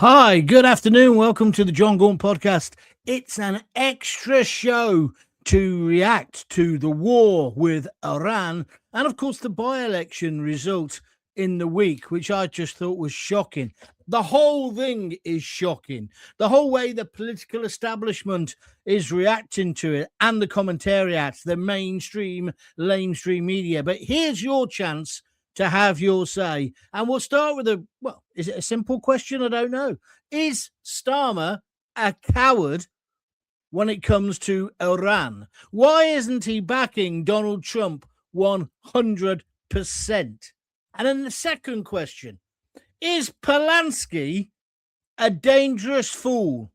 Hi, good afternoon. Welcome to the Jon Gaunt podcast. It's an extra show to react to the war with Iran and, of course, the by-election result in the week, which I just thought was shocking. The whole thing is shocking. The whole way the political establishment is reacting to it and the commentariat, the mainstream, lamestream media. But here's your chance to have your say. And we'll start with is it a simple question? I don't know. Is Starmer a coward when it comes to Iran? Why isn't he backing Donald Trump 100%? And then the second question, is Polanski a dangerous fool?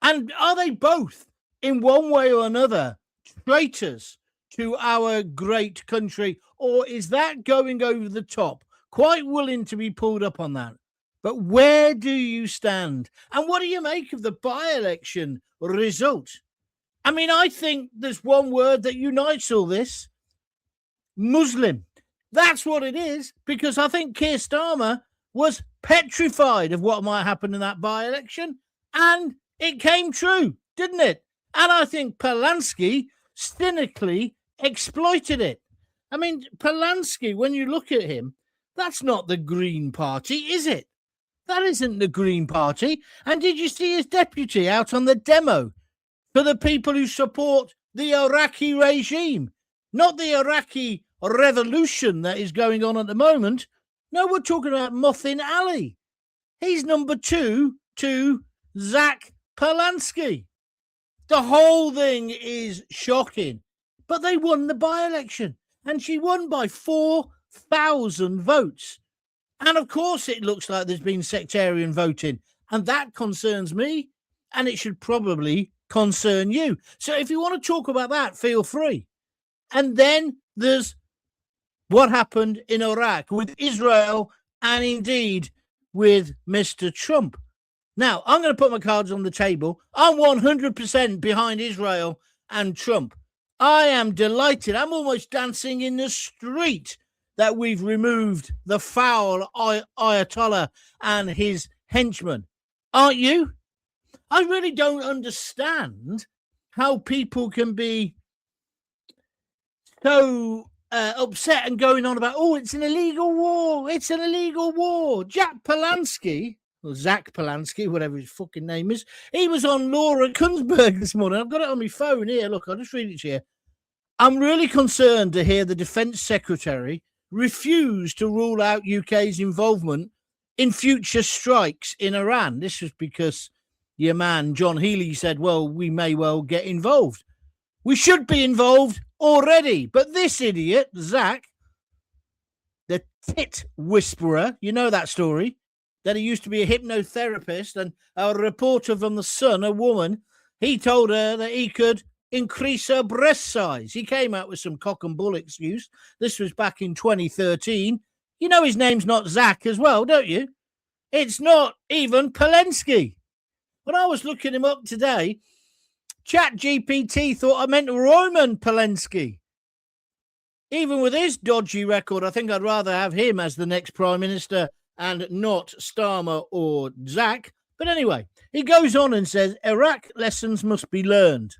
And are they both, in one way or another, traitors to our great country? Or is that going over the top? Quite willing to be pulled up on that. But where do you stand? And what do you make of the by-election result? I mean, I think there's one word that unites all this. Muslim. That's what it is, because I think Keir Starmer was petrified of what might happen in that by-election. And it came true, didn't it? And I think Polanski cynically exploited it. I mean, Polanski, when you look at him, that's not the Green Party, is it? That isn't the Green Party. And did you see his deputy out on the demo for the people who support the Iraqi regime? Not the Iraqi revolution that is going on at the moment. No, we're talking about Muffin Ali. He's number 2 to Zack Polanski. The whole thing is shocking. But they won the by-election. And she won by 4,000 votes. And of course, it looks like there's been sectarian voting. And that concerns me. And it should probably concern you. So if you want to talk about that, feel free. And then there's what happened in Iraq with Israel and indeed with Mr. Trump. Now, I'm going to put my cards on the table. I'm 100% behind Israel and Trump. I am delighted. I'm almost dancing in the street that we've removed the foul Ayatollah and his henchmen. Aren't you? I really don't understand how people can be so upset and going on about, it's an illegal war. It's an illegal war. Jack Polanski, or Zack Polanski, whatever his fucking name is, he was on Laura Kunsberg this morning. I've got it on my phone here. Look, I'll just read it to you. I'm really concerned to hear the Defence Secretary refuse to rule out UK's involvement in future strikes in Iran. This was because your man, John Healey, said, well, we may well get involved. We should be involved already. But this idiot, Zack, the tit whisperer, you know that story, that he used to be a hypnotherapist, and a reporter from The Sun, a woman, he told her that he could increase her breast size. He came out with some cock and bull excuse. This was back in 2013. You know his name's not Zack as well, don't you? It's not even Polanski. When I was looking him up today, ChatGPT thought I meant Roman Polanski. Even with his dodgy record, I think I'd rather have him as the next Prime Minister and not Starmer or Zack. But anyway, he goes on and says, Iraq lessons must be learned.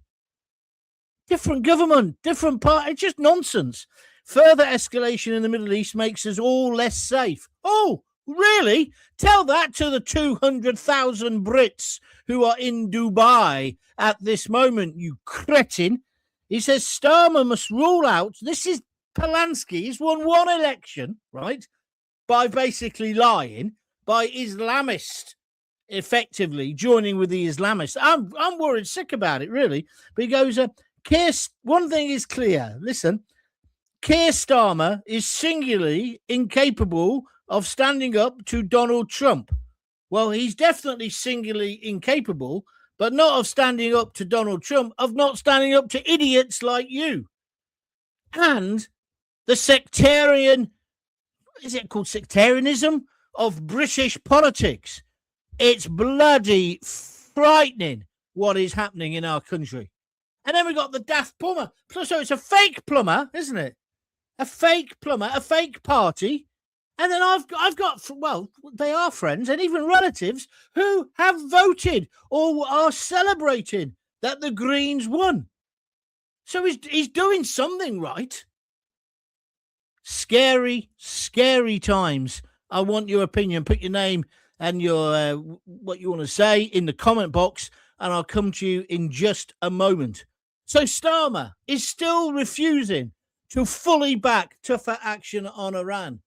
Different government, different party, it's just nonsense. Further escalation in the Middle East makes us all less safe. Oh, really? Tell that to the 200,000 Brits who are in Dubai at this moment, you cretin. He says Starmer must rule out, this is Polanski, he's won one election, right, by basically lying, by Islamist, effectively joining with the Islamists. I'm worried sick about it, really. But he goes, one thing is clear. Listen, Keir Starmer is singularly incapable of standing up to Donald Trump. Well, he's definitely singularly incapable, but not of standing up to Donald Trump, of not standing up to idiots like you. And the sectarian, is it called sectarianism, of British politics. It's bloody frightening what is happening in our country. And then we got the daft plumber. So it's a fake plumber, isn't it? A fake plumber, a fake party And then I've got, well, they are friends and even relatives who have voted or are celebrating that the Greens won. So he's doing something right. Scary, scary times. I want your opinion. Put your name and your what you want to say in the comment box, and I'll come to you in just a moment. So Starmer is still refusing to fully back tougher action on Iran.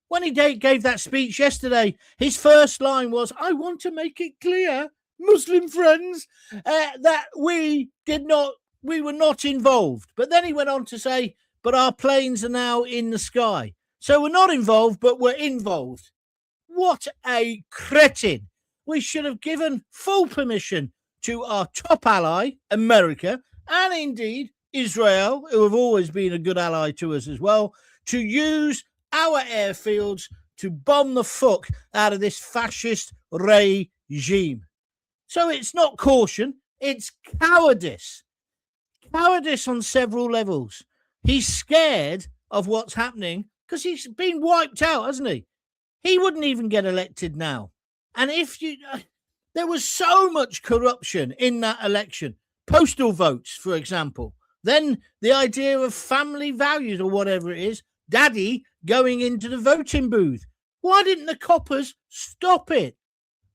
When he gave that speech yesterday, his first line was, "I want to make it clear, Muslim friends, that we were not involved." But then he went on to say, "But our planes are now in the sky. So we're not involved, but we're involved." What a cretin. We should have given full permission to our top ally, America, and indeed Israel, who have always been a good ally to us as well, to use our airfields to bomb the fuck out of this fascist regime. So it's not caution, it's cowardice. Cowardice on several levels. He's scared of what's happening because he's been wiped out, hasn't he? He wouldn't even get elected now. And there was so much corruption in that election. Postal votes, for example. Then the idea of family values or whatever it is, daddy going into the voting booth. Why didn't the coppers stop it?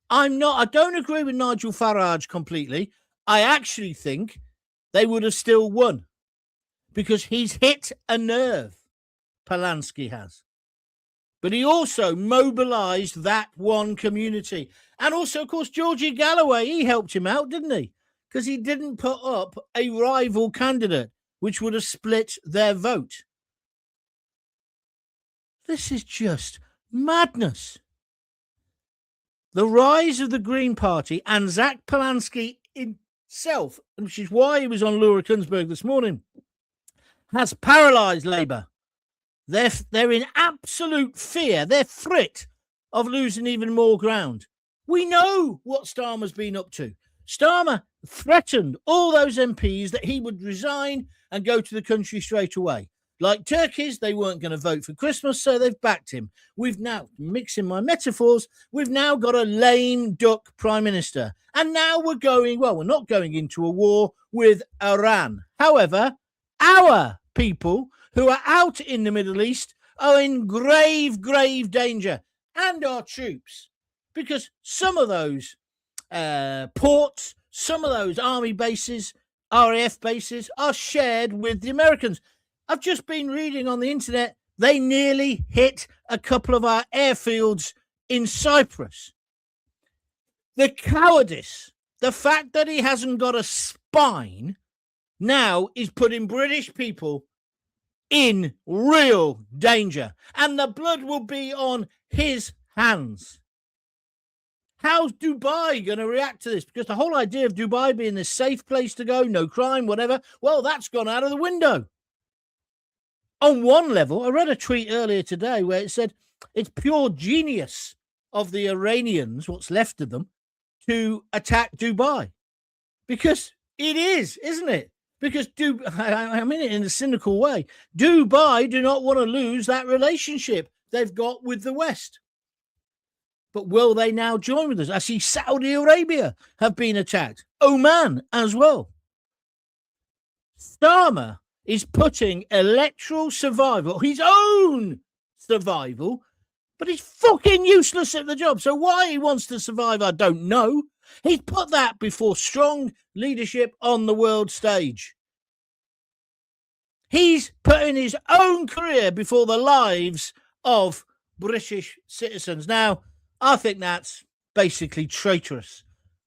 I don't agree with Nigel Farage completely. I actually think they would have still won because he's hit a nerve, Polanski has. But he also mobilised that one community. And also, of course, Georgie Galloway, he helped him out, didn't he? Because he didn't put up a rival candidate, which would have split their vote. This is just madness. The rise of the Green Party and Zack Polanski himself, which is why he was on Laura Kunsberg this morning, has paralysed Labour. They're in absolute fear. They're frit of losing even more ground. We know what Starmer's been up to. Starmer threatened all those MPs that he would resign and go to the country straight away. Like turkeys, they weren't going to vote for Christmas, so they've backed him. We've now, mixing my metaphors, we've now got a lame duck prime minister. And now we're not going into a war with Iran. However, our people who are out in the Middle East are in grave, grave danger. And our troops. Because some of those ports, some of those army bases, RAF bases, are shared with the Americans. I've just been reading on the internet, they nearly hit a couple of our airfields in Cyprus. The cowardice, the fact that he hasn't got a spine, now is putting British people in real danger. And the blood will be on his hands. How's Dubai going to react to this? Because the whole idea of Dubai being this safe place to go, no crime, whatever, well, that's gone out of the window. On one level, I read a tweet earlier today where it said it's pure genius of the Iranians, what's left of them, to attack Dubai. Because it is, isn't it? Because I mean it in a cynical way. Dubai do not want to lose that relationship they've got with the West. But will they now join with us? I see Saudi Arabia have been attacked. Oman as well. Starmer is putting electoral survival, his own survival, but he's fucking useless at the job. So why he wants to survive, I don't know. He's put that before strong leadership on the world stage. He's putting his own career before the lives of British citizens. Now, I think that's basically traitorous.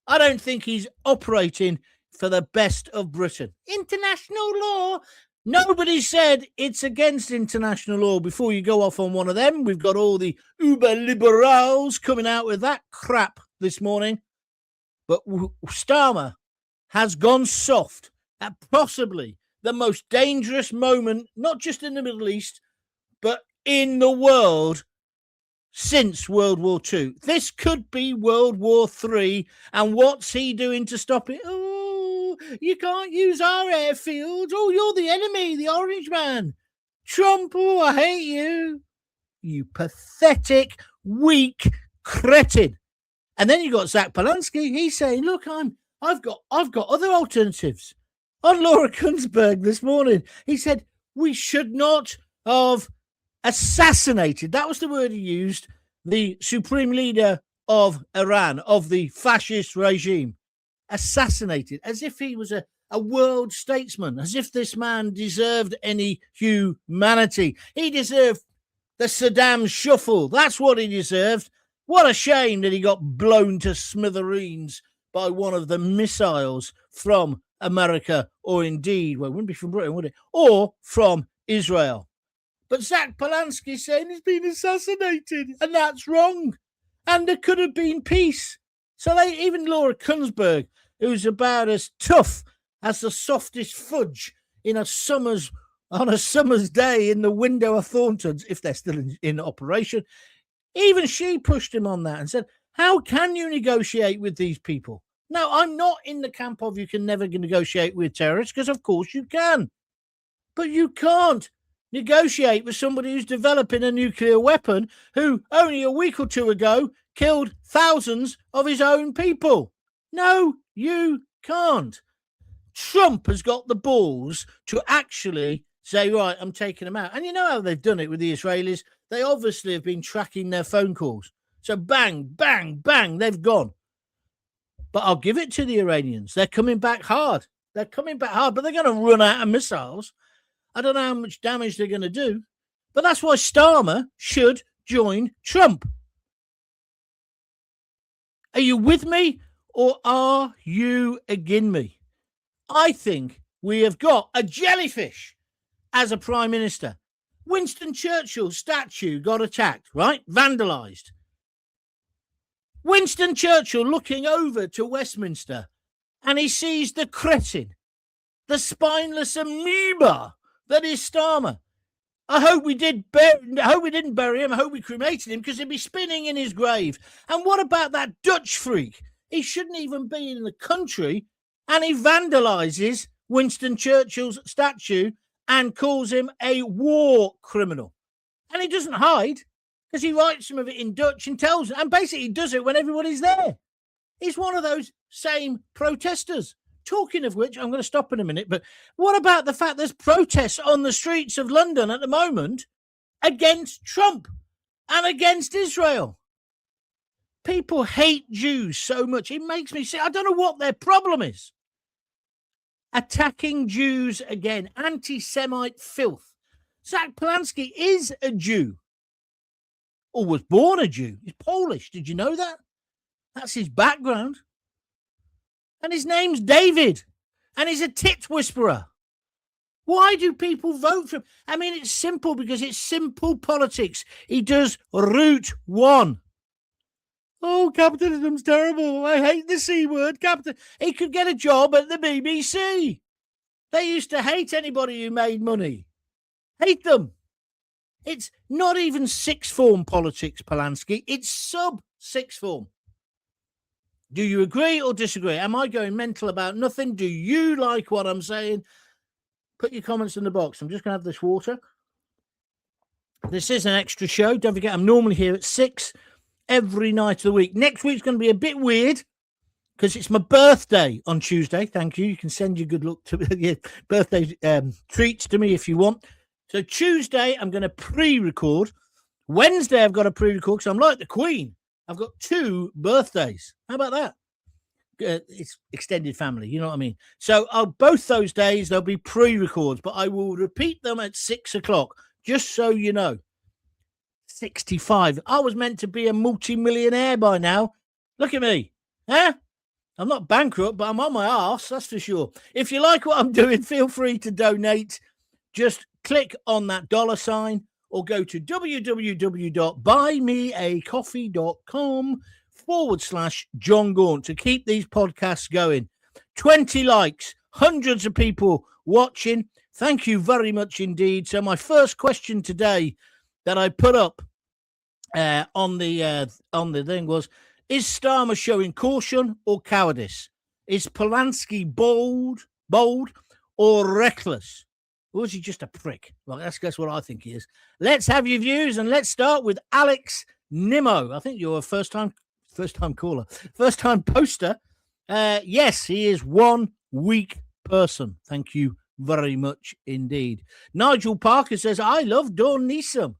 I don't think he's operating for the best of Britain. International law. Nobody said it's against international law before you go off on one of them. We've got all the uber liberals coming out with that crap this morning. But Starmer has gone soft at possibly the most dangerous moment, not just in the Middle East, but in the world since World War II. This could be World War III. And what's he doing to stop it? Oh, you can't use our airfields. Oh, you're the enemy, the orange man. Trump, oh, I hate you. you pathetic, weak cretin. And then you got Zack Polanski. He's saying, look, I've got other alternatives. On Laura Kunsberg this morning, he said, we should not have assassinated, that was the word he used, the supreme leader of Iran, of the fascist regime. Assassinated, as if he was a world statesman, as if this man deserved any humanity. He deserved the Saddam shuffle. That's what he deserved. What a shame that he got blown to smithereens by one of the missiles from America, or indeed, well, it wouldn't be from Britain, would it? Or from Israel. But Zack Polanski saying he's been assassinated, and that's wrong. And there could have been peace. So even Laura Kunsberg, who's about as tough as the softest fudge on a summer's day in the window of Thornton's, if they're still in operation, even she pushed him on that and said, how can you negotiate with these people? Now, I'm not in the camp of you can never negotiate with terrorists, because of course you can. But you can't negotiate with somebody who's developing a nuclear weapon, who only a week or two ago killed thousands of his own people. No, you can't. Trump has got the balls to actually say, right, I'm taking them out. And you know how they've done it with the Israelis? They obviously have been tracking their phone calls. So bang, bang, bang, they've gone. But I'll give it to the Iranians. They're coming back hard. They're coming back hard, but they're going to run out of missiles. I don't know how much damage they're going to do. But that's why Starmer should join Trump. Are you with me, or are you against me? I think we have got a jellyfish as a prime minister. Winston Churchill's statue got attacked, right? Vandalised. Winston Churchill looking over to Westminster, and he sees the cretin, the spineless amoeba that is Starmer. I hope we didn't bury him. I hope we cremated him, because he'd be spinning in his grave. And what about that Dutch freak? He shouldn't even be in the country, and he vandalizes Winston Churchill's statue and calls him a war criminal. And he doesn't hide, because he writes some of it in Dutch and basically does it when everybody's there. He's one of those same protesters. Talking of which, I'm going to stop in a minute, but what about the fact there's protests on the streets of London at the moment against Trump and against Israel? People hate Jews so much. It makes me say, I don't know what their problem is. Attacking Jews again, anti-Semite filth. Zack Polanski is a Jew, or was born a Jew. He's Polish. Did you know that? That's his background. And his name's David. And he's a tit whisperer. Why do people vote for him? I mean, it's simple, because it's simple politics. He does route one. Oh, capitalism's terrible. I hate the C word. He could get a job at the BBC. They used to hate anybody who made money. Hate them. It's not even sixth form politics, Polanski. It's sub-sixth form. Do you agree or disagree? Am I going mental about nothing? Do you like what I'm saying? Put your comments in the box. I'm just going to have this water. This is an extra show. Don't forget, I'm normally here at 6 every night of the week. Next week's going to be a bit weird, because it's my birthday on Tuesday. Thank you. You can send your good luck to your birthday treats to me if you want. So Tuesday, I'm going to pre-record. Wednesday, I've got a pre-record, because I'm like the Queen. I've got 2 birthdays. How about that? It's extended family, you know what I mean? So both those days, there'll be pre-records, but I will repeat them at 6 o'clock, just so you know. 65. I was meant to be a multi-millionaire by now. Look at me. Huh? I'm not bankrupt, but I'm on my arse, that's for sure. If you like what I'm doing, feel free to donate. Just click on that $sign, or go to www.buymeacoffee.com/Jon Gaunt to keep these podcasts going. 20 likes, hundreds of people watching. Thank you very much indeed. So my first question today that I put up on the thing was, is Starmer showing caution or cowardice? Is Polanski bold or reckless? Or is he just a prick? Well, that's what I think he is. Let's have your views, and let's start with Alex Nimmo. I think you're a first-time caller, first-time poster. Yes, he is one weak person. Thank you very much indeed. Nigel Parker says, I love Dawn Neeson.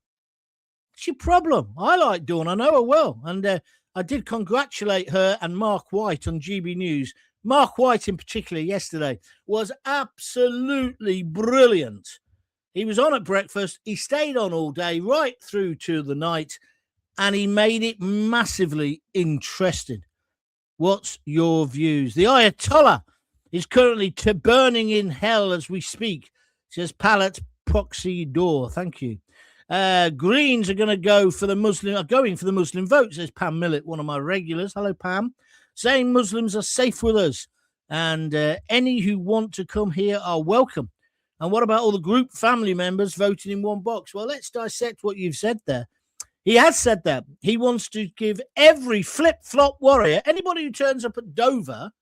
What's your problem? I like Dawn. I know her well. And I did congratulate her and Mark White on GB News. Mark White in particular yesterday was absolutely brilliant. He was on at breakfast. He stayed on all day, right through to the night, and he made it massively interesting. What's your views? The Ayatollah is currently burning in hell as we speak, says Pallet Proxy Door. Thank you. Greens are going for the Muslim vote, says Pam Millett, one of my regulars. Hello, Pam. Saying Muslims are safe with us, and any who want to come here are welcome. And what about all the group family members voting in one box? Well, let's dissect what you've said there. He has said that. He wants to give every flip-flop warrior, anybody who turns up at Dover,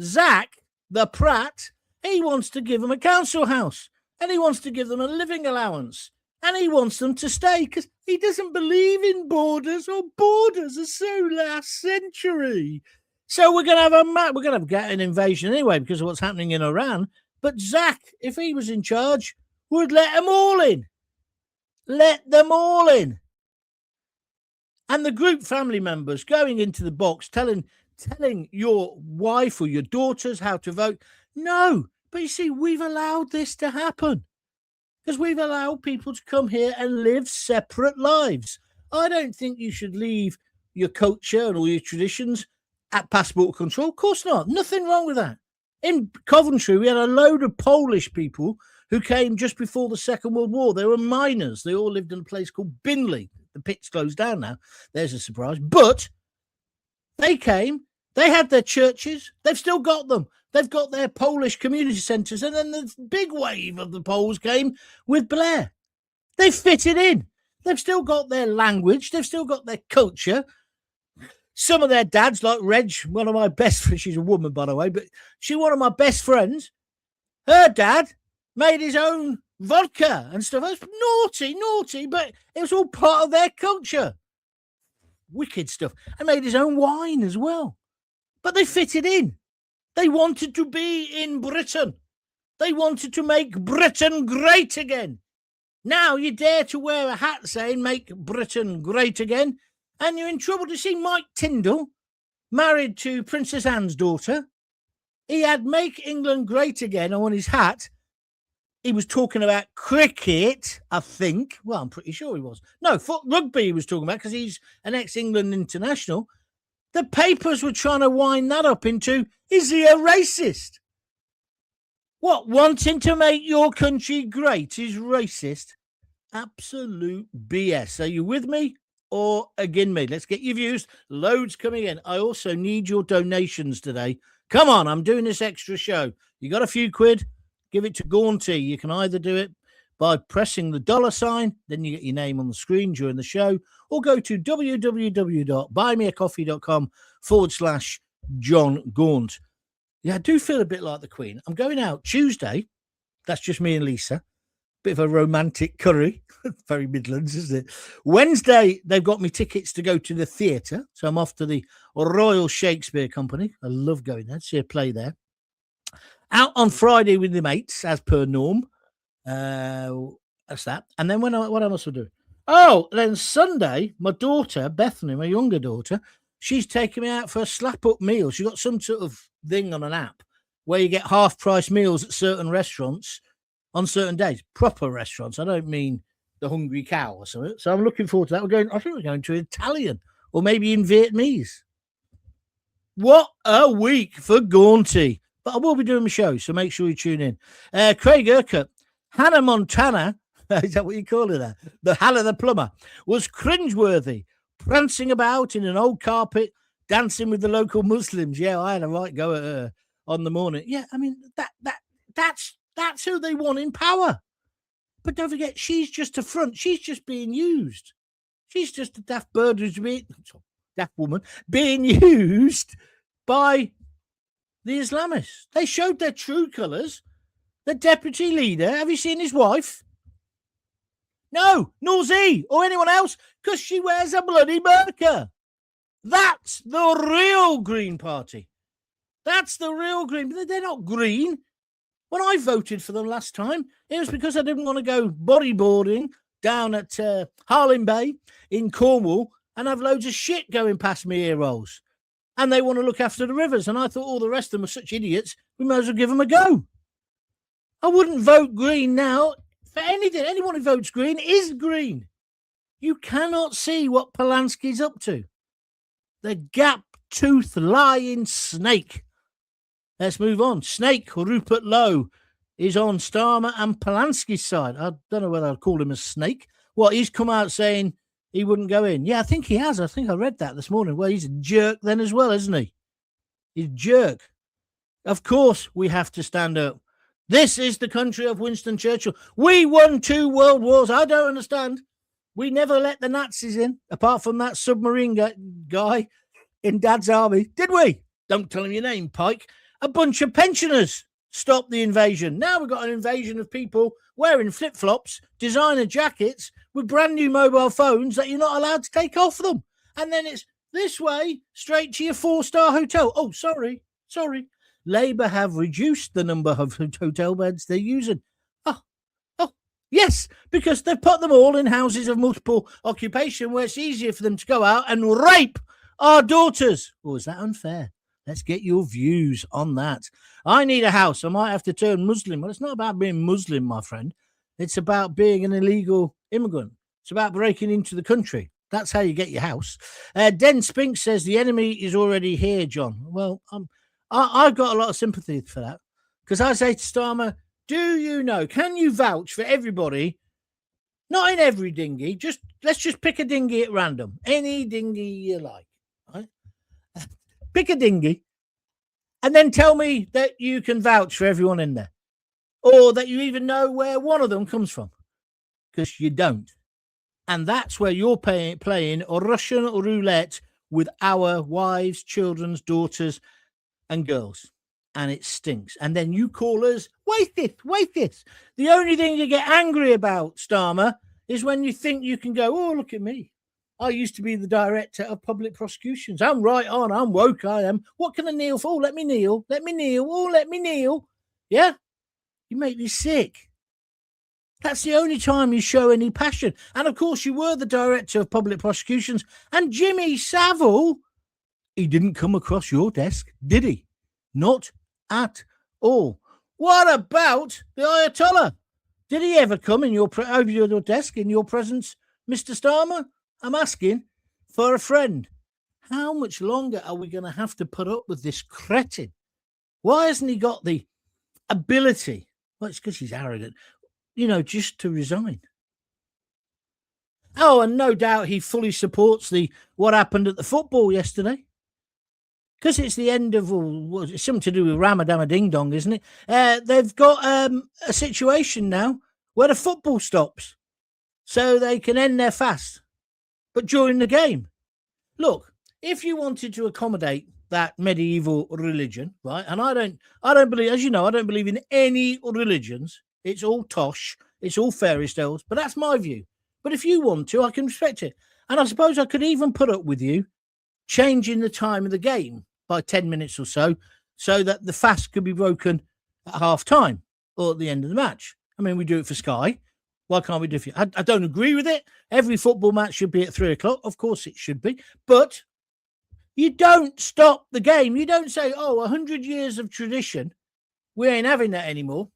Zack, the Pratt, he wants to give them a council house, and he wants to give them a living allowance, and he wants them to stay because he doesn't believe in borders, or borders are so last century. So we're going to get an invasion anyway because of what's happening in Iran. But Zack, if he was in charge, would let them all in. Let them all in. And the group family members going into the box, telling your wife or your daughters how to vote. No, but you see, we've allowed this to happen because we've allowed people to come here and live separate lives. I don't think you should leave your culture and all your traditions at passport control. Of course not. Nothing wrong with that. In Coventry, we had a load of Polish people who came just before the Second World War. They were miners. They all lived in a place called Binley. The pit's closed down now. There's a surprise. But they came. They had their churches. They've still got them. They've got their Polish community centres. And then the big wave of the Poles came with Blair. They fitted in. They've still got their language. They've still got their culture. Some of their dads, like Reg, one of my best friends, she's a woman, by the way, but she's one of my best friends. Her dad made his own vodka and stuff. It was naughty, but it was all part of their culture. Wicked stuff. And made his own wine as well. But they fitted in. They wanted to be in Britain. They wanted to make Britain great again. Now you dare to wear a hat saying, make Britain great again, and you're in trouble. To see Mike Tyndall, married to Princess Anne's daughter, he had Make England Great Again on his hat. He was talking about cricket, I think. Well, I'm pretty sure he was. No, rugby he was talking about because he's an ex-England international. The papers were trying to wind that up into, is he a racist? What, wanting to make your country great is racist? Absolute BS. Are you with me or against me? Let's get your views. Loads coming in. I also need your donations today. Come on, I'm doing this extra show. You got a few quid? Give it to Gaunty. You can either do it by pressing the $sign, then you get your name on the screen during the show, or go to www.buymeacoffee.com/Jon Gaunt. Yeah, I do feel a bit like the Queen. I'm going out Tuesday. That's just me and Lisa. Bit of a romantic curry. Very Midlands, isn't it? Wednesday, they've got me tickets to go to the theatre. So I'm off to the Royal Shakespeare Company. I love going there to see a play there. Out on Friday with the mates, as per norm. That's that. And then what else will I do? Oh, then Sunday, my daughter, Bethany, my younger daughter, she's taking me out for a slap-up meal. She got some sort of thing on an app where you get half-price meals at certain restaurants on certain days. Proper restaurants. I don't mean the Hungry Cow or something. So I'm looking forward to that. I think we're going to Italian or maybe in Vietnamese. What a week for Gaunty. But I will be doing a show, so make sure you tune in. Craig Urquhart, Hannah Montana, is that what you call her? The Hannah the Plumber, was cringeworthy, prancing about in an old carpet, dancing with the local Muslims. Yeah, I had a right go at her on the morning. Yeah, I mean, that's who they want in power. But don't forget, she's just a front. She's just being used. She's just a daft bird daft woman being used by the Islamists. They showed their true colours The deputy leader, have you seen his wife? No, nor he or anyone else, because she wears a bloody burqa. That's the real Green Party. That's the real Green. They're not green. When I voted for them last time, it was because I didn't want to go bodyboarding down at Harlem Bay in Cornwall and have loads of shit going past me ear rolls. And they want to look after the rivers. And I thought all the rest of them are such idiots, we might as well give them a go. I wouldn't vote green now for anything. Anyone who votes green is green. You cannot see what Polanski's up to. The gap-toothed lying snake. Let's move on. Snake Rupert Lowe is on Starmer and Polanski's side. I don't know whether I'd call him a snake. What, he's come out saying he wouldn't go in? Yeah, I think he has. I think I read that this morning. Well, he's a jerk then as well, isn't he? He's a jerk. Of course we have to stand up. This is the country of Winston Churchill. We won 2 world wars. I don't understand. We never let the Nazis in, apart from that submarine guy in Dad's army. Did we? Don't tell him your name, Pike. A bunch of pensioners stopped the invasion. Now we've got an invasion of people wearing flip-flops, designer jackets, with brand new mobile phones that you're not allowed to take off them. And then it's this way, straight to your 4-star hotel. Oh, sorry. Labour have reduced the number of hotel beds they're using. Oh, yes, because they've put them all in houses of multiple occupation where it's easier for them to go out and rape our daughters. Oh, is that unfair? Let's get your views on that. I need a house. I might have to turn Muslim. Well, it's not about being Muslim, my friend. It's about being an illegal immigrant. It's about breaking into the country. That's how you get your house. Den Spink says the enemy is already here, John. Well, I've got a lot of sympathy for that, because I say to Starmer, do you know, can you vouch for everybody? Not in every dinghy. Let's just pick a dinghy at random. Any dinghy you like. Right? Pick a dinghy and then tell me that you can vouch for everyone in there, or that you even know where one of them comes from, because you don't. And that's where you're playing Russian roulette with our wives, children's, daughters, and girls. And it stinks. And then you call us, wait this. The only thing you get angry about, Starmer, is when you think you can go, oh, look at me. I used to be the director of public prosecutions. I'm right on. I'm woke. I am. What can I kneel for? Oh, let me kneel. Let me kneel. Oh, let me kneel. Yeah? You make me sick. That's the only time you show any passion. And, of course, you were the director of public prosecutions. And Jimmy Savile, he didn't come across your desk, did he? Not at all. What about the Ayatollah? Did he ever come in over your desk in your presence, Mr. Starmer? I'm asking for a friend. How much longer are we going to have to put up with this cretin? Why hasn't he got the ability? Well, it's because he's arrogant, just to resign. Oh, and no doubt he fully supports what happened at the football yesterday. Because it's the end of, it's something to do with Ramadan Ding Dong, isn't it? They've got a situation now where the football stops so they can end their fast, but during the game. Look, if you wanted to accommodate that medieval religion, right? And I don't believe, as you know, I don't believe in any religions. It's all tosh. It's all fairy tales. But that's my view. But if you want to, I can respect it. And I suppose I could even put up with you changing the time of the game by 10 minutes or so that the fast could be broken at half time or at the end of the match. I mean, we do it for Sky. Why can't we do it? I don't agree with it. Every football match should be at 3:00. Of course it should be. But you don't stop the game. You don't say, 100 years of tradition, we ain't having that anymore,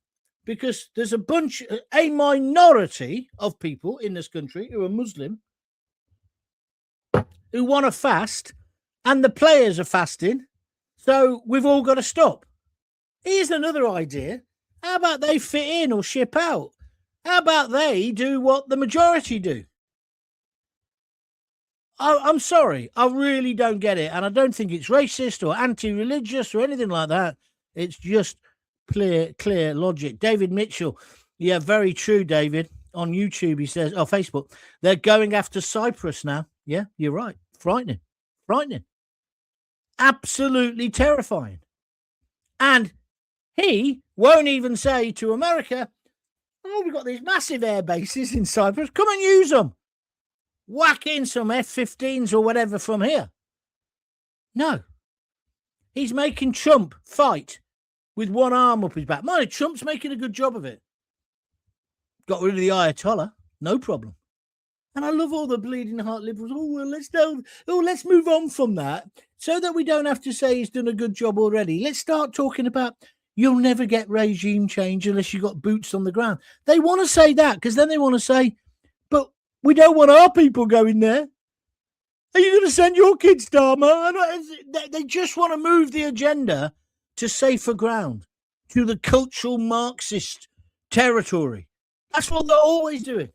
because there's a minority of people in this country who are Muslim who want to fast, and the players are fasting, so we've all got to stop. Here's another idea. How about they fit in or ship out? How about they do what the majority do? I'm sorry. I really don't get it. And I don't think it's racist or anti-religious or anything like that. It's just clear logic. David Mitchell. Yeah, very true, David. On YouTube, he says, Facebook, they're going after Cyprus now. Yeah, you're right. Frightening. Absolutely terrifying. And He won't even say to America, oh, we've got these massive air bases in Cyprus. Come and use them. Whack in some F-15s or whatever from here. No. He's making Trump fight with one arm up his back. Mind, Trump's making a good job of it. Got rid of the Ayatollah. No problem. And I love all the bleeding heart liberals. Let's move on from that so that we don't have to say he's done a good job already. Let's start talking about you'll never get regime change unless you've got boots on the ground. They want to say that because then they want to say, but we don't want our people going there. Are you going to send your kids, Starmer? They just want to move the agenda to safer ground, to the cultural Marxist territory. That's what they're always doing.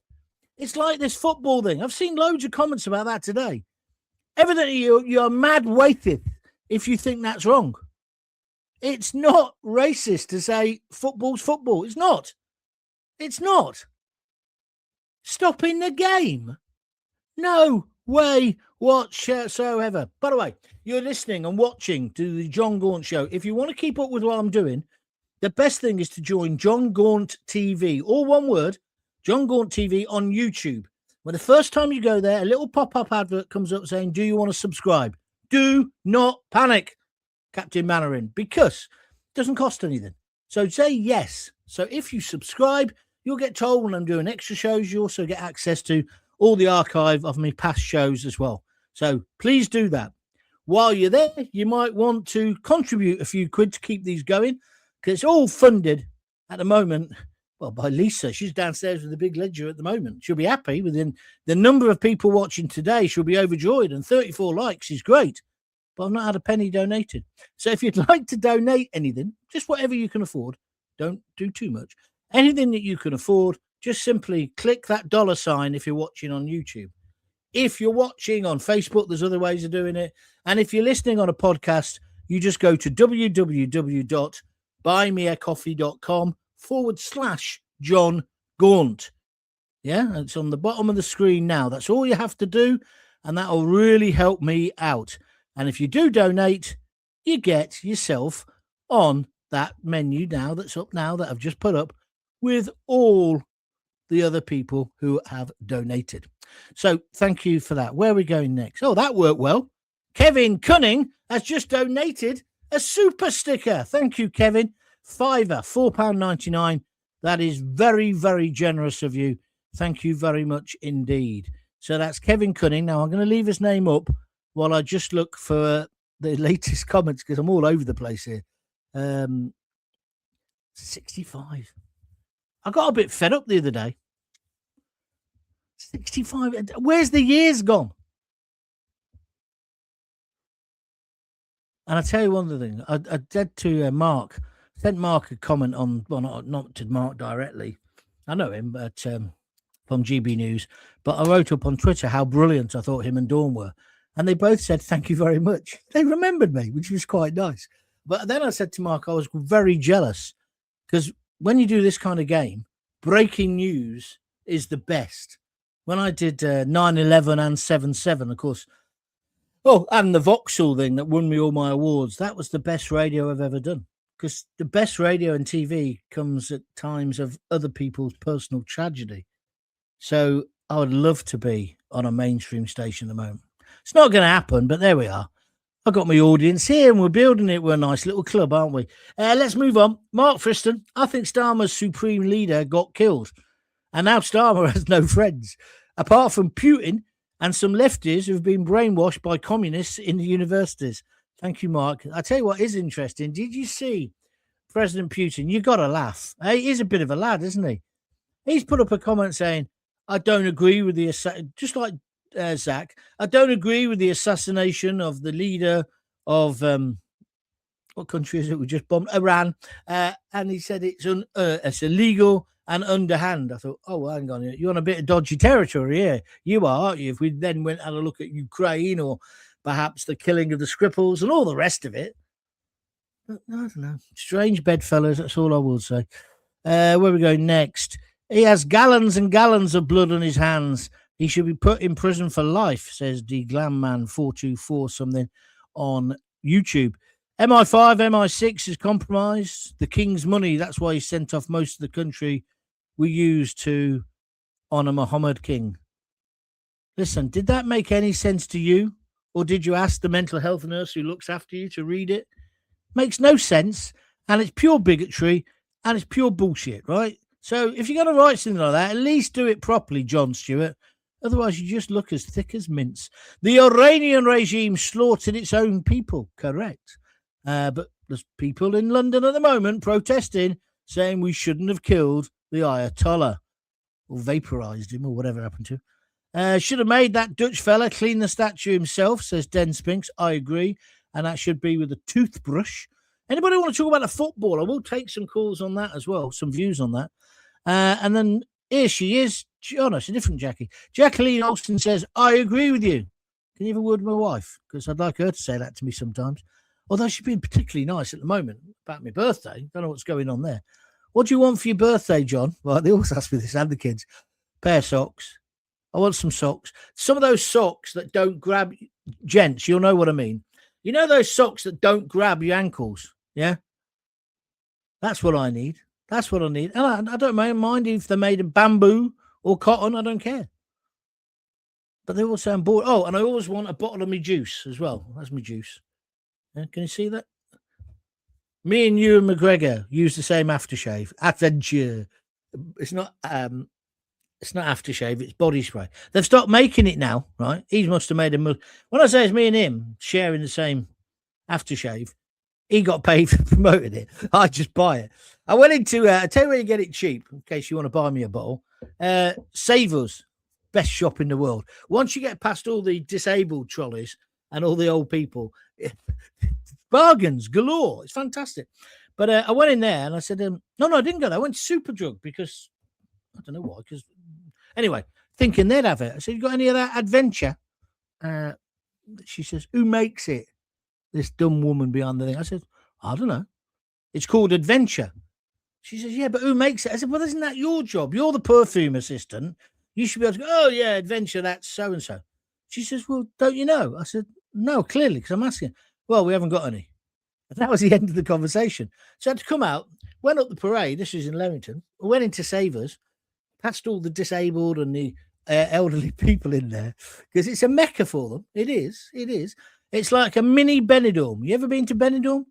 It's like this football thing. I've seen loads of comments about that today. Evidently, you're mad weighted if you think that's wrong. It's not racist to say football's football. It's not. It's not. Stopping the game? No way whatsoever. By the way, you're listening and watching to the Jon Gaunt Show. If you want to keep up with what I'm doing, the best thing is to join Jon Gaunt TV, all one word, Jon Gaunt TV on YouTube. When the first time you go there, a little pop-up advert comes up saying, do you want to subscribe? Do not panic, Captain Mannering, because it doesn't cost anything. So say yes. So if you subscribe, you'll get told when I'm doing extra shows. You also get access to all the archive of my past shows as well. So please do that. While you're there, you might want to contribute a few quid to keep these going, because it's all funded at the moment, well, by Lisa. She's downstairs with a big ledger at the moment. She'll be happy within the number of people watching today. She'll be overjoyed, and 34 likes is great. But I've not had a penny donated. So if you'd like to donate anything, just whatever you can afford, don't do too much. Anything that you can afford, just simply click that $ if you're watching on YouTube. If you're watching on Facebook, there's other ways of doing it. And if you're listening on a podcast, you just go to www.buymeacoffee.com/Jon Gaunt. Yeah, it's on the bottom of the screen now. That's all you have to do, and that'll really help me out. And if you do donate, you get yourself on that menu now that's up now that I've just put up with all the other people who have donated. So thank you for that. Where are we going next? Oh, that worked well. Kevin Cunning has just donated a super sticker. Thank you, Kevin. Fiver, £4.99. That is very, very generous of you. Thank you very much indeed. So that's Kevin Cunning. Now I'm going to leave his name up while I just look for the latest comments because I'm all over the place here. 65. I got a bit fed up the other day. 65. Where's the years gone? And I tell you one other thing. I said to Mark, sent Mark a comment on, well, not to Mark directly. I know him, but from GB News. But I wrote up on Twitter how brilliant I thought him and Dawn were. And they both said, thank you very much. They remembered me, which was quite nice. But then I said to Mark, I was very jealous because when you do this kind of game, breaking news is the best. When I did 9/11 and 7/7, of course, and the Vauxhall thing that won me all my awards, that was the best radio I've ever done. Because the best radio and TV comes at times of other people's personal tragedy. So I would love to be on a mainstream station at the moment. It's not going to happen, but there we are. I've got my audience here and we're building it. We're a nice little club, aren't we? Let's move on. Mark Friston, I think Starmer's supreme leader got killed. And now Starmer has no friends, apart from Putin and some lefties who've been brainwashed by communists in the universities. Thank you, Mark. I tell you what is interesting. Did you see President Putin? You got to laugh. He's a bit of a lad, isn't he? He's put up a comment saying, I don't agree with the, just like Zach, I don't agree with the assassination of the leader of, what country is it we just bombed? Iran. And he said it's illegal and underhand. I thought, oh, well, hang on, you're on a bit of dodgy territory here. You are, aren't you? If we then went and had a look at Ukraine or perhaps the killing of the Skripals and all the rest of it. But, I don't know. Strange bedfellows, that's all I will say. Where we go next? He has gallons and gallons of blood on his hands. He should be put in prison for life, says the Glam Man 424 something on YouTube. MI5, MI6 is compromised. The king's money, that's why he sent off most of the country we used to honour Mohammed King. Listen, did that make any sense to you? Or did you ask the mental health nurse who looks after you to read it? Makes no sense, and it's pure bigotry, and it's pure bullshit, right? So if you're going to write something like that, at least do it properly, Jon Stewart. Otherwise, you just look as thick as mince. The Iranian regime slaughtered its own people, correct. But there's people in London at the moment protesting, saying we shouldn't have killed the Ayatollah or vaporized him or whatever happened to him. Should have made that Dutch fella clean the statue himself, says Den Spinks. I agree. And that should be with a toothbrush. Anybody want to talk about the football? I will take some calls on that as well, some views on that. And then here she is. Oh, no, it's a different Jackie. Jacqueline Olsen says, I agree with you. Can you have a word with my wife? Because I'd like her to say that to me sometimes. Although she's being particularly nice at the moment about my birthday. Don't know what's going on there. What do you want for your birthday, John? Well, they always ask me this, and the kids. Pair of socks. I want some socks. Some of those socks that don't grab, gents, you'll know what I mean. You know those socks that don't grab your ankles? Yeah? That's what I need. That's what I need. And I don't mind if they're made of bamboo or cotton. I don't care. But they all sound bored. Oh, and I always want a bottle of my juice as well. That's my juice. Yeah, can you see that? Me and Ewan McGregor use the same aftershave. Adventure. It's not aftershave, it's body spray. They've stopped making it now, right? He must have made a when I say it's me and him sharing the same aftershave, he got paid for promoting it. I just buy it. I went into I tell you where you get it cheap, in case you want to buy me a bottle. Savers, best shop in the world. Once you get past all the disabled trolleys and all the old people, bargains galore. It's fantastic. But I went in there and I said, no, I didn't go there. I went to Superdrug because I don't know why. Because anyway, thinking they'd have it. I said, you got any of that adventure? She says, who makes it? This dumb woman behind the thing. I said, I don't know. It's called Adventure. She says, yeah, but who makes it? I said, well, isn't that your job? You're the perfume assistant. You should be able to go, oh, yeah, Adventure, that's so-and-so. She says, well, don't you know? I said, no, clearly, because I'm asking. Well, we haven't got any. And that was the end of the conversation. So I had to come out, went up the parade. This was in Leamington. Went into Savers, passed all the disabled and the elderly people in there because it's a mecca for them. It is. It's like a mini Benidorm. You ever been to Benidorm?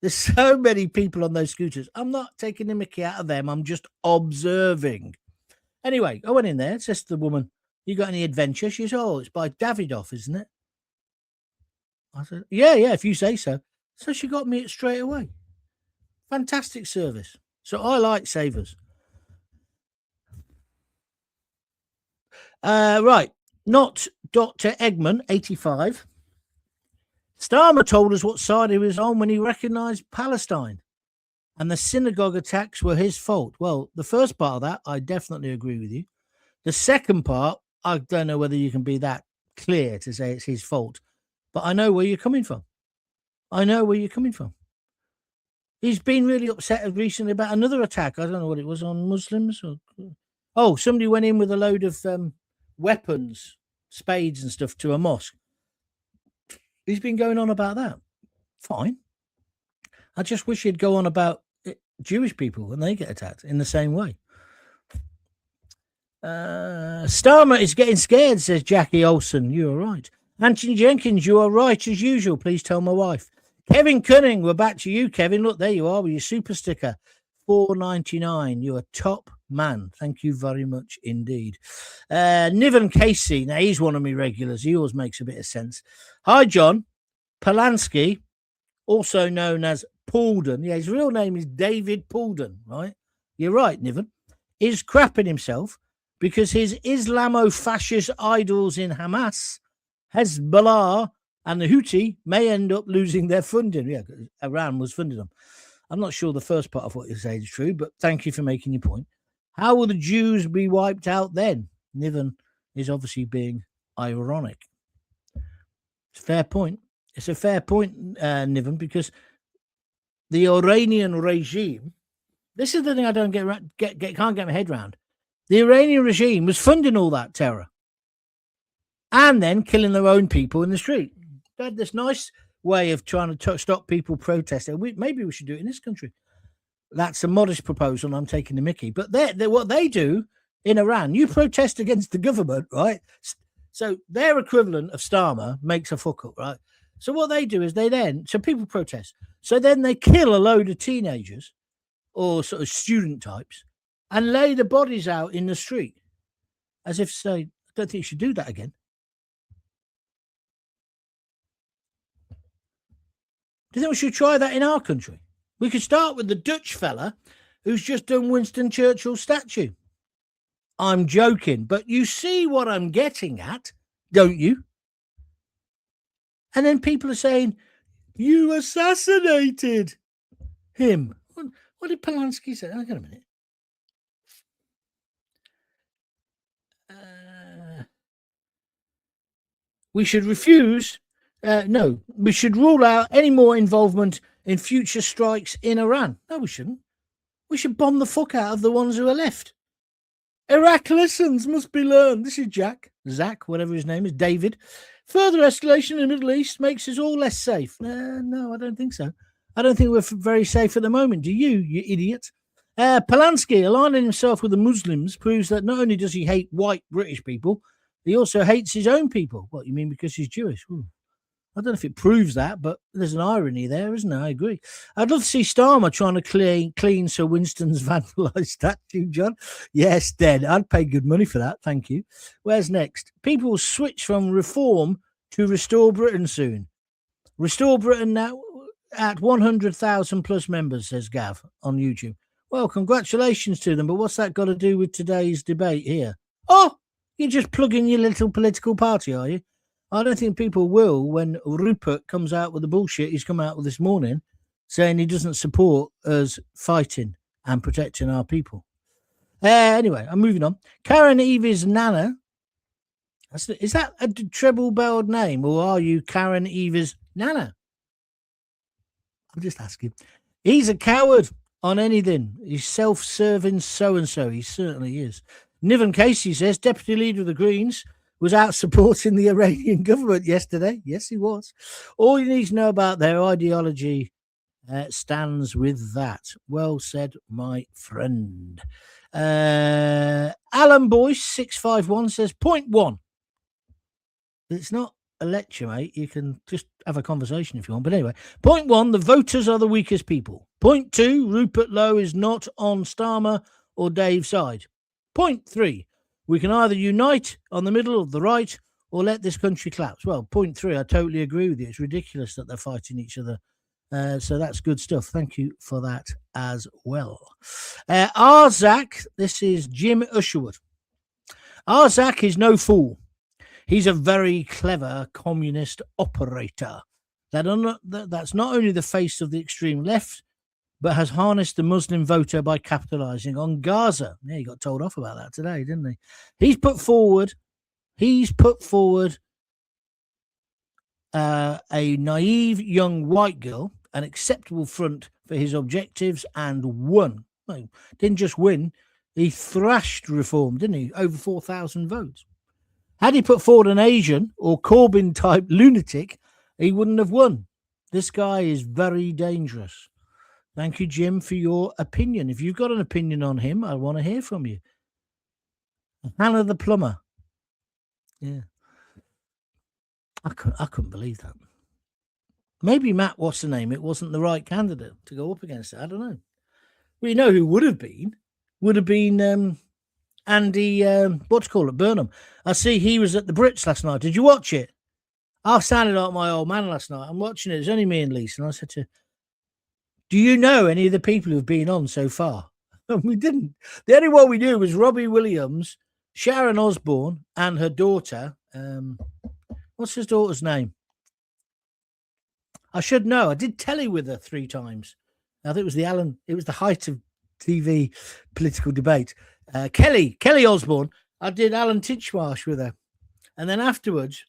There's so many people on those scooters. I'm not taking the mickey out of them. I'm just observing. Anyway, I went in there. It says to the woman, you got any adventure? She says, oh, it's by Davidoff, isn't it? I said, yeah, if you say so. So she got me it straight away. Fantastic service. So I like Savers. Right. Not Dr. Eggman, 85. Starmer told us what side he was on when he recognised Palestine and the synagogue attacks were his fault. Well, the first part of that, I definitely agree with you. The second part, I don't know whether you can be that clear to say it's his fault, but I know where you're coming from. He's been really upset recently about another attack. I don't know what it was, on Muslims. Somebody went in with a load of weapons, spades and stuff to a mosque. He's been going on about that. Fine. I just wish he'd go on about Jewish people when they get attacked in the same way. Starmer is getting scared, says Jackie Olsen. You are right. Anthony Jenkins, you are right as usual. Please tell my wife. Kevin Cunning, we're back to you, Kevin. Look, there you are with your super sticker. $4.99. You're a top man. Thank you very much indeed. Niven Casey. Now, he's one of my regulars. He always makes a bit of sense. Hi, John. Polanski, also known as Paulden. Yeah, his real name is David Paulden, right? You're right, Niven. Is crapping himself because his Islamo-fascist idols in Hamas, Hezbollah, and the Houthi may end up losing their funding. Yeah, Iran was funding them. I'm not sure the first part of what you say is true, but thank you for making your point. How will the Jews be wiped out then? Niven is obviously being ironic. It's a fair point. It's a fair point, Niven, because the Iranian regime, this is the thing I don't can't get my head around. The Iranian regime was funding all that terror and then killing their own people in the street. They had this nice way of trying to stop people protesting. Maybe we should do it in this country. That's a modest proposal. And I'm taking the mickey. But what they do in Iran, you protest against the government, right? So their equivalent of Starmer makes a fuck up, right? So what they do is so people protest. So then they kill a load of teenagers or sort of student types and lay the bodies out in the street as if to say, I don't think you should do that again. Do you think we should try that in our country? We could start with the Dutch fella who's just done Winston Churchill's statue. I'm joking, but you see what I'm getting at, don't you? And then people are saying, you assassinated him. What did Polanski say? Hang on a minute. We should refuse. No, we should rule out any more involvement in future strikes in Iran. No, we shouldn't. We should bomb the fuck out of the ones who are left. Iraq lessons must be learned. This is Zack, whatever his name is, David. Further escalation in the Middle East makes us all less safe. No, I don't think so. I don't think we're very safe at the moment. Do you idiot? Polanski, aligning himself with the Muslims, proves that not only does he hate white British people, he also hates his own people. What, you mean because he's Jewish? I don't know if it proves that, but there's an irony there, isn't there? I agree. I'd love to see Starmer trying to clean Sir Winston's vandalised statue, John. Yes, dead. I'd pay good money for that. Thank you. Where's next? People will switch from reform to Restore Britain soon. Restore Britain now at 100,000 plus members, says Gav on YouTube. Well, congratulations to them, but what's that got to do with today's debate here? Oh, you're just plugging your little political party, are you? I don't think people will when Rupert comes out with the bullshit he's come out with this morning, saying he doesn't support us fighting and protecting our people. Anyway, I'm moving on. Karen Evie's Nana. Is that a treble-belled name, or are you Karen Evie's Nana? I'm just asking. He's a coward on anything. He's self-serving so-and-so. He certainly is. Niven Casey says, Deputy Leader of the Greens was out supporting the Iranian government yesterday. Yes, he was. All you need to know about their ideology stands with that. Well said, my friend. Alan Boyce, 651, says, point one. It's not a lecture, mate. You can just have a conversation if you want. But anyway, point one, the voters are the weakest people. Point two, Rupert Lowe is not on Starmer or Dave's side. Point three, we can either unite on the middle of the right or let this country collapse. Well, point three, I totally agree with you. It's ridiculous that they're fighting each other. So that's good stuff. Thank you for that as well. Zack, this is Jim Usherwood. Zack is no fool. He's a very clever communist operator. That's not only the face of the extreme left, but has harnessed the Muslim voter by capitalizing on Gaza. Yeah, he got told off about that today, didn't he? He's put forward a naive young white girl, an acceptable front for his objectives, and won. Well, didn't just win, he thrashed reform, didn't he? Over 4,000 votes. Had he put forward an Asian or Corbyn-type lunatic, he wouldn't have won. This guy is very dangerous. Thank you, Jim, for your opinion. If you've got an opinion on him, I want to hear from you. Hannah the plumber. Yeah. I couldn't believe that. Maybe Matt, what's the name? It wasn't the right candidate to go up against it. I don't know. We know who would have been. Would have been Andy, Burnham. I see he was at the Brits last night. Did you watch it? I sounded like my old man last night. I'm watching it. It's only me and Lisa. And I said to her, do you know any of the people who've been on so far? And we didn't. The only one we knew was Robbie Williams, Sharon Osbourne, and her daughter. What's his daughter's name? I should know. I did telly with her 3 times. I think it was the height of TV political debate. Kelly Osbourne. I did Alan Titchmarsh with her. And then afterwards,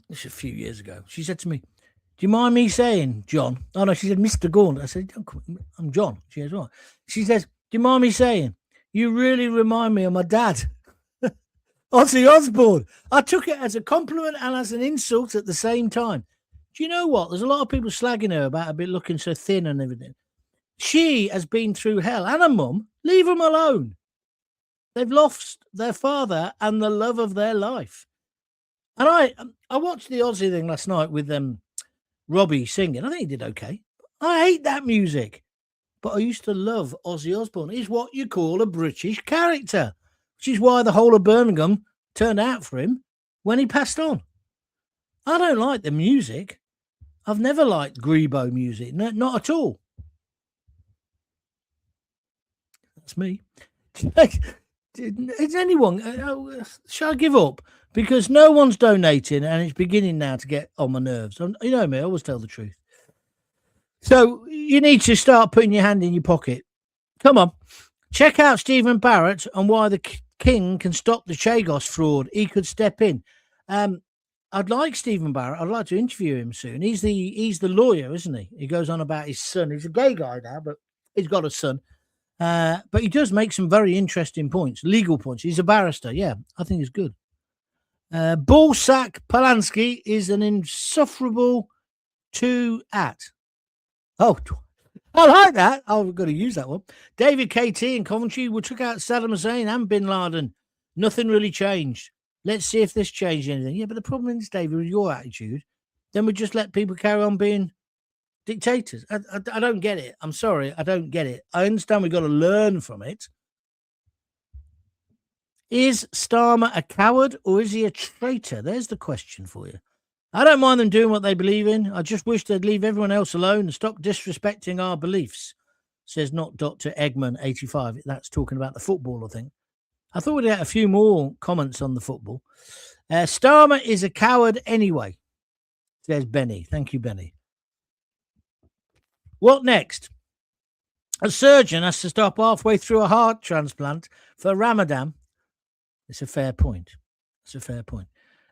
this is a few years ago, she said to me, do you mind me saying, John? Oh, no, she said, Mr. Gaunt. I said, I'm John. She says, what? She says, do you mind me saying, you really remind me of my dad. Ozzy Osbourne. I took it as a compliment and as an insult at the same time. Do you know what? There's a lot of people slagging her about a bit looking so thin and everything. She has been through hell, and her mum. Leave them alone. They've lost their father and the love of their life. And I watched the Ozzy thing last night with Robbie singing. I think he did okay. I hate that music, but I used to love Ozzy Osbourne. He's what you call a British character, which is why the whole of Birmingham turned out for him when he passed on. I don't like the music. I've never liked Grebo music, not at all. That's me. Is anyone? Shall I give up? Because no one's donating, and it's beginning now to get on my nerves. You know me, I always tell the truth. So you need to start putting your hand in your pocket. Come on. Check out Stephen Barrett and why the king can stop the Chagos fraud. He could step in. I'd like Stephen Barrett. I'd like to interview him soon. He's the lawyer, isn't he? He goes on about his son. He's a gay guy now, but he's got a son. But he does make some very interesting points, legal points. He's a barrister. Yeah, I think he's good. Zack Polanski is an insufferable at. Oh, I like that. I'm going to use that one. David KT in Coventry, we took out Saddam Hussein and Bin Laden. Nothing really changed. Let's see if this changed anything. Yeah, but the problem is, David, with your attitude, then we just let people carry on being dictators. I don't get it. I'm sorry. I don't get it. I understand we've got to learn from it. Is Starmer a coward or is he a traitor? There's the question for you. I don't mind them doing what they believe in. I just wish they'd leave everyone else alone and stop disrespecting our beliefs, says not Dr. Eggman 85. That's talking about the football, I think. I thought we'd get a few more comments on the football. Starmer is a coward anyway, says Benny. Thank you, Benny. What next? A surgeon has to stop halfway through a heart transplant for Ramadan. It's a fair point. It's a fair point.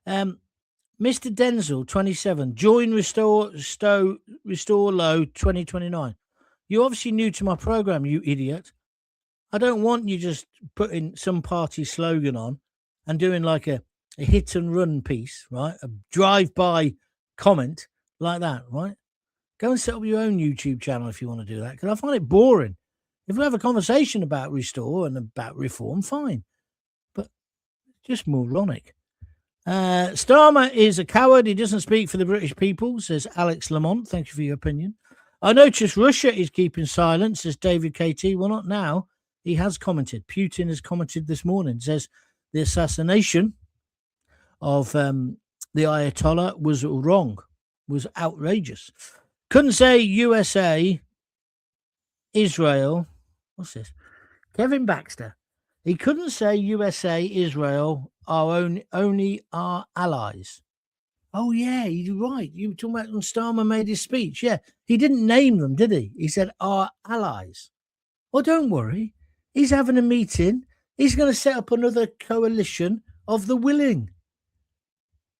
Mr. Denzel, 27, join Restore Low 2029. You're obviously new to my program, you idiot. I don't want you just putting some party slogan on and doing like a hit and run piece, right? A drive-by comment like that, right? Go and set up your own YouTube channel if you want to do that, because I find it boring. If we have a conversation about restore and about reform, fine. But just moronic. Starmer is a coward. He doesn't speak for the British people, says Alex Lamont. Thank you for your opinion. I notice Russia is keeping silent, says David KT. Well, not now. He has commented. Putin has commented this morning. Says the assassination of the Ayatollah was wrong, was outrageous. Couldn't say USA, Israel. What's this? Kevin Baxter. He couldn't say USA, Israel are only our allies. Oh, yeah, you're right. You were talking about when Starmer made his speech. Yeah, he didn't name them, did he? He said our allies. Well, don't worry. He's having a meeting. He's going to set up another coalition of the willing.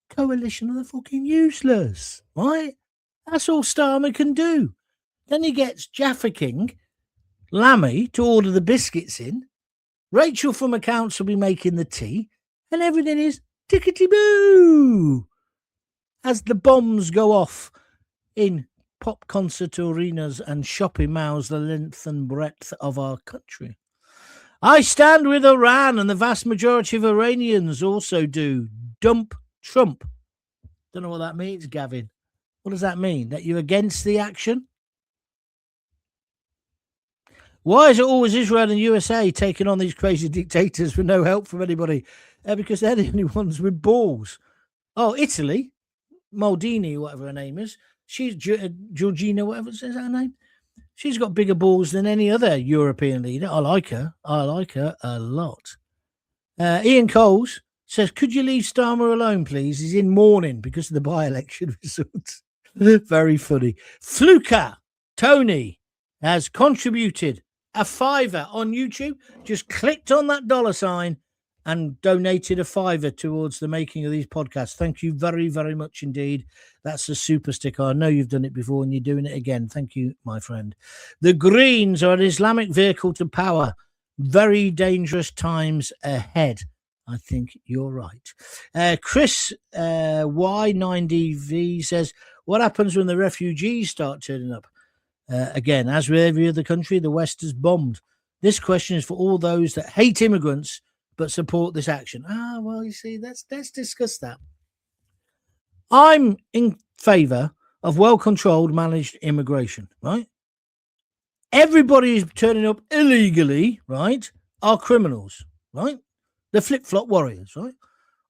Coalition of the fucking useless, right? That's all Starmer can do. Then he gets Jaffa King, Lammy, to order the biscuits in. Rachel from accounts will be making the tea. And everything is tickety-boo as the bombs go off in pop concert arenas and shopping malls the length and breadth of our country. I stand with Iran, and the vast majority of Iranians also do. Dump Trump. Don't know what that means, Gavin. What does that mean? That you're against the action? Why is it always Israel and USA taking on these crazy dictators with no help from anybody? Because they're the only ones with balls. Oh, Italy, Maldini, whatever her name is. She's Georgina, whatever says her name. She's got bigger balls than any other European leader. I like her. I like her a lot. Ian Coles says, could you leave Starmer alone, please? He's in mourning because of the by-election results. Very funny. Fluka Tony has contributed a $5 on YouTube. Just clicked on that $sign and donated a $5 towards the making of these podcasts. Thank you very, very much indeed. That's a super sticker. I know you've done it before and you're doing it again. Thank you, my friend. The Greens are an Islamic vehicle to power. Very dangerous times ahead. I think you're right. Chris Y9DV says, what happens when the refugees start turning up? Again, as with every other country, the West has bombed. This question is for all those that hate immigrants but support this action. Well, you see, let's discuss that. I'm in favour of well-controlled, managed immigration, right? Everybody who's turning up illegally, right, are criminals, right? The flip-flop warriors, right?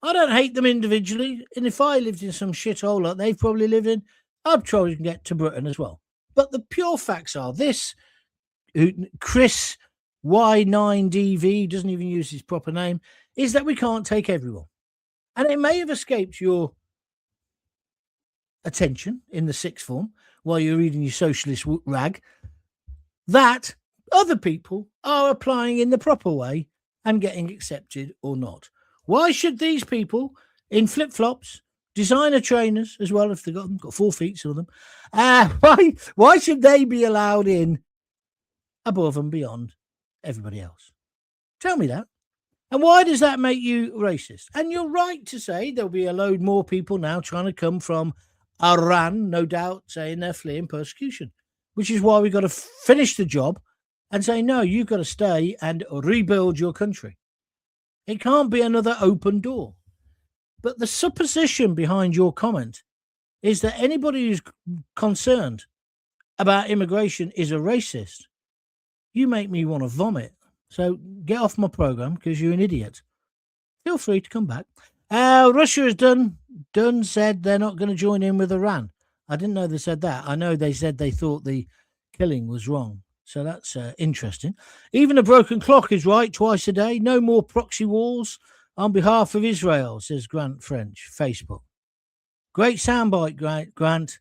I don't hate them individually, and if I lived in some shithole like they've probably lived in, I'd try to get to Britain as well. But the pure facts are this: Chris Y9DV doesn't even use his proper name, is that we can't take everyone. And it may have escaped your attention in the sixth form while you're reading your socialist rag that other people are applying in the proper way and getting accepted or not. Why should these people in flip-flops, designer trainers as well, if they've got 4 feet, some of them, why should they be allowed in above and beyond everybody else? Tell me that. And why does that make you racist? And you're right to say there'll be a load more people now trying to come from Iran, no doubt, saying they're fleeing persecution, which is why we've got to finish the job and say, no, you've got to stay and rebuild your country. It can't be another open door. But the supposition behind your comment is that anybody who's concerned about immigration is a racist. You make me want to vomit. So get off my program because you're an idiot. Feel free to come back. Russia has done said they're not going to join in with Iran. I didn't know they said that. I know they said they thought the killing was wrong. So that's interesting. Even a broken clock is right twice a day. No more proxy wars on behalf of Israel, says Grant French, Facebook. Great soundbite, Grant.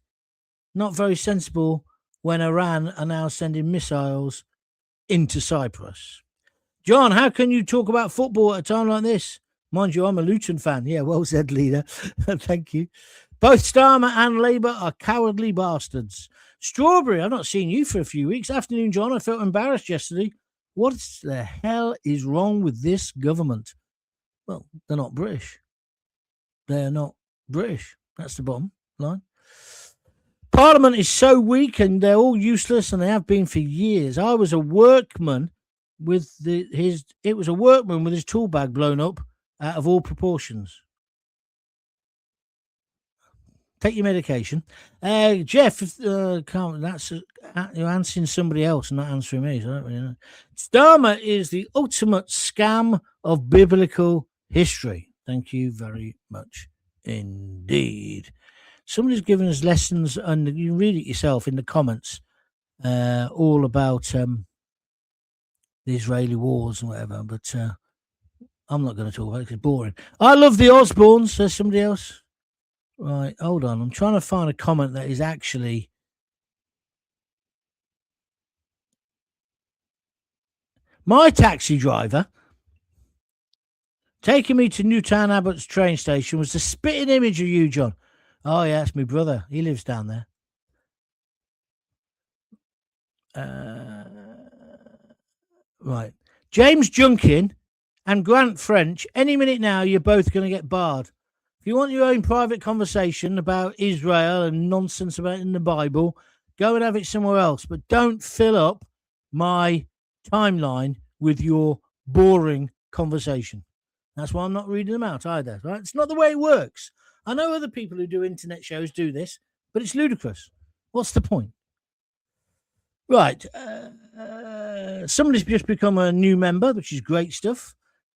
Not very sensible when Iran are now sending missiles into Cyprus. John, how can you talk about football at a time like this? Mind you, I'm a Luton fan. Yeah, well said, leader. Thank you. Both Starmer and Labour are cowardly bastards. Strawberry, I've not seen you for a few weeks. Afternoon, John. I felt embarrassed yesterday. What the hell is wrong with this government? Well, they're not British. They're not British. That's the bottom line. Parliament is so weak and they're all useless, and they have been for years. I was a workman with his tool bag blown up out of all proportions. Take your medication. Jeff, you're answering somebody else and not answering me. So I don't really know. Starmer is the ultimate scam of biblical history. Thank you very much indeed. Somebody's given us lessons, and you can read it yourself in the comments, all about the Israeli wars and whatever, but I'm not going to talk about it because it's boring. I love the Osbournes, says somebody else. Right, hold on. I'm trying to find a comment that is actually... My taxi driver taking me to Newtown Abbott's train station was the spitting image of you, John. Oh, yeah, that's my brother. He lives down there. Right. James Junkin and Grant French, any minute now, you're both going to get barred. If you want your own private conversation about Israel and nonsense about it in the Bible, go and have it somewhere else. But don't fill up my timeline with your boring conversation. That's why I'm not reading them out either. Right? It's not the way it works. I know other people who do internet shows do this, but it's ludicrous. What's the point? Right. Somebody's just become a new member, which is great stuff.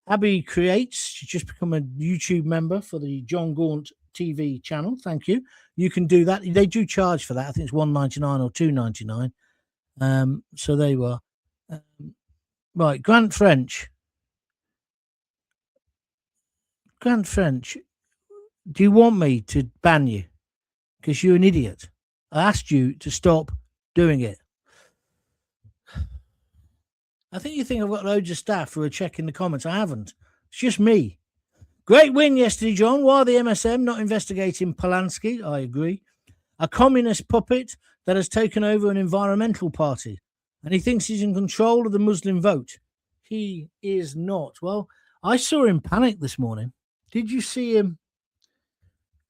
Abby Creates, she's just become a YouTube member for the Jon Gaunt TV channel. Thank you. You can do that. They do charge for that. I think it's $1.99 or $2.99. So there you are. Right, Grant French. Grant French, do you want me to ban you? Because you're an idiot. I asked you to stop doing it. I think you think I've got loads of staff who are checking the comments. I haven't. It's just me. Great win yesterday, John. Why the MSM not investigating Polanski? I agree. A communist puppet that has taken over an environmental party. And he thinks he's in control of the Muslim vote. He is not. Well, I saw him panic this morning. Did you see him?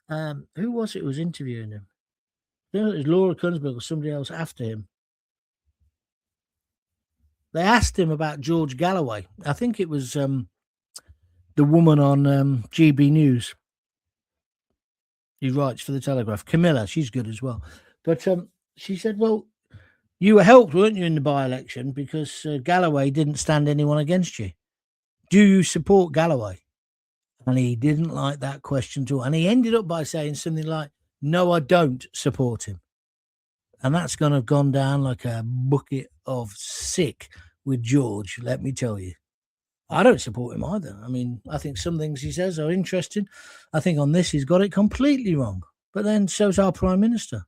Who was it who was interviewing him? It was Laura Kunsberg or somebody else after him. They asked him about George Galloway. I think it was the woman on GB News. He writes for the Telegraph. Camilla, she's good as well. But she said, well, you were helped, weren't you, in the by-election because Galloway didn't stand anyone against you. Do you support Galloway? And he didn't like that question at all. And he ended up by saying something like, no, I don't support him. And that's going to have gone down like a bucket of sick with George, let me tell you. I don't support him either. I mean, I think some things he says are interesting. I think on this he's got it completely wrong. But then so's our Prime Minister.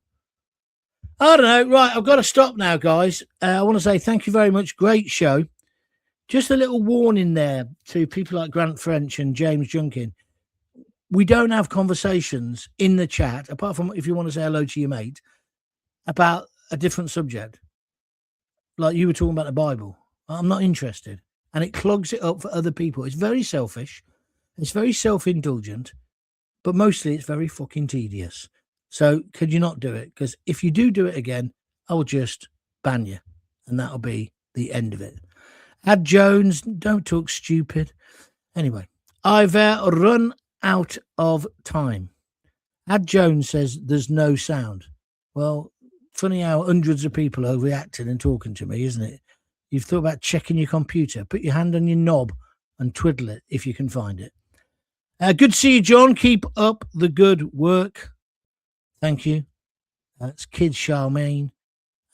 I don't know. Right, I've got to stop now, guys. I want to say thank you very much. Great show. Just a little warning there to people like Grant French and James Junkin. We don't have conversations in the chat, apart from if you want to say hello to your mate, about a different subject. Like you were talking about the Bible. I'm not interested. And it clogs it up for other people. It's very selfish. It's very self-indulgent. But mostly it's very fucking tedious. So could you not do it? Because if you do it again, I will just ban you. And that'll be the end of it. Ad Jones, don't talk stupid. Anyway, I've run out of time. Ad Jones says there's no sound. Well, funny how hundreds of people are reacting and talking to me, isn't it? You've thought about checking your computer. Put your hand on your knob and twiddle it if you can find it. Good to see you, John. Keep up the good work. Thank you. That's Kid Charmaine.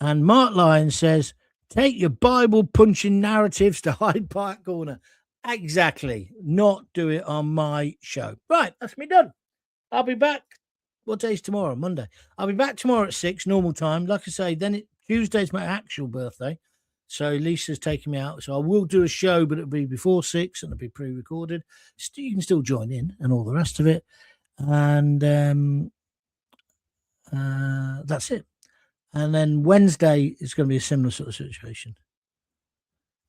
And Mark Lyons says, take your Bible-punching narratives to Hyde Park Corner. Exactly. Not do it on my show. Right, that's me done. I'll be back. What day's tomorrow? Monday. I'll be back tomorrow at 6, normal time. Like I say, then Tuesday's my actual birthday. So Lisa's taking me out. So I will do a show, but it'll be before 6 and it'll be pre-recorded. You can still join in and all the rest of it. And that's it. And then Wednesday is going to be a similar sort of situation.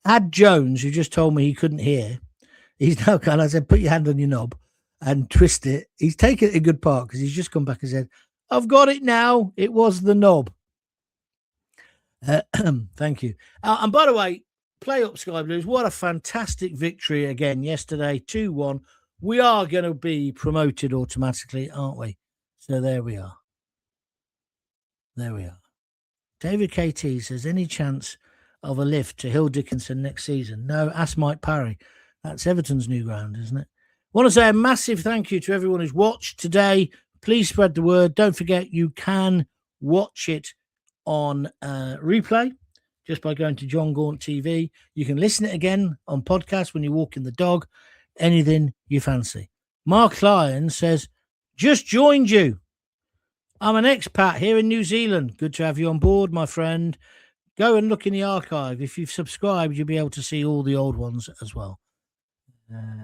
Ad Jones, who just told me he couldn't hear, he's now kind of, I said, put your hand on your knob and twist it. He's taken it in good part because he's just come back and said, I've got it now. It was the knob. Thank you. And by the way, play up Sky Blues. What a fantastic victory again yesterday, 2-1. We are going to be promoted automatically, aren't we? So there we are. There we are. David KT says, any chance of a lift to Hill Dickinson next season? No, ask Mike Parry. That's Everton's new ground, isn't it? I want to say a massive thank you to everyone who's watched today. Please spread the word. Don't forget you can watch it on replay just by going to Jon Gaunt TV. You can listen it again on podcast when you're walking the dog, anything you fancy. Mark Lyons says, just joined you. I'm an expat here in New Zealand. Good to have you on board, my friend. Go and look in the archive. If you've subscribed, you'll be able to see all the old ones as well.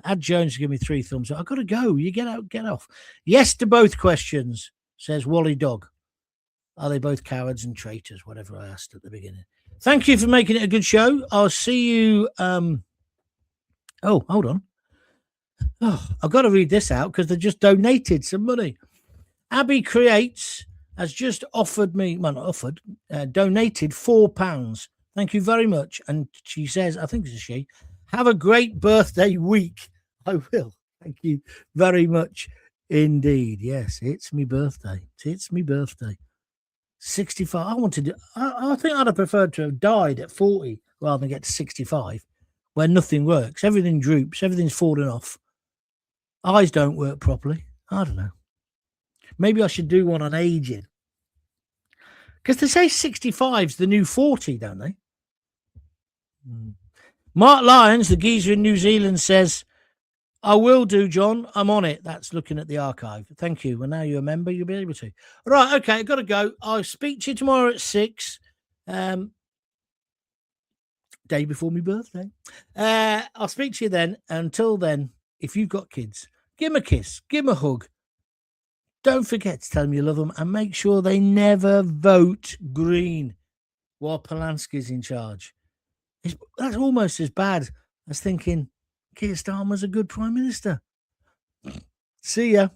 Ad Jones give me 3 thumbs up. I've got to go. You get out, get off. Yes to both questions, says Wally Dog. Are they both cowards and traitors? Whatever I asked at the beginning. Thank you for making it a good show. I'll see you. Oh, hold on. Oh, I've got to read this out because they just donated some money. Abby Creates has just offered me, well, not offered, donated £4. Thank you very much. And she says, I think it's a she, have a great birthday week. I will. Thank you very much indeed. Yes, it's me birthday. It's me birthday. 65. I think I'd have preferred to have died at 40 rather than get to 65 where nothing works. Everything droops. Everything's falling off. Eyes don't work properly. I don't know. Maybe I should do one on aging. Because they say 65's the new 40, don't they? Mark Lyons, the geezer in New Zealand, says, I will do, John. I'm on it. That's looking at the archive. Thank you. Well, now you're a member, you'll be able to. Right, okay, I've got to go. I'll speak to you tomorrow at 6. Day before my birthday. I'll speak to you then. Until then, if you've got kids, give them a kiss, give them a hug. Don't forget to tell them you love them and make sure they never vote green while Polanski's in charge. That's almost as bad as thinking Keir Starmer's a good Prime Minister. See ya.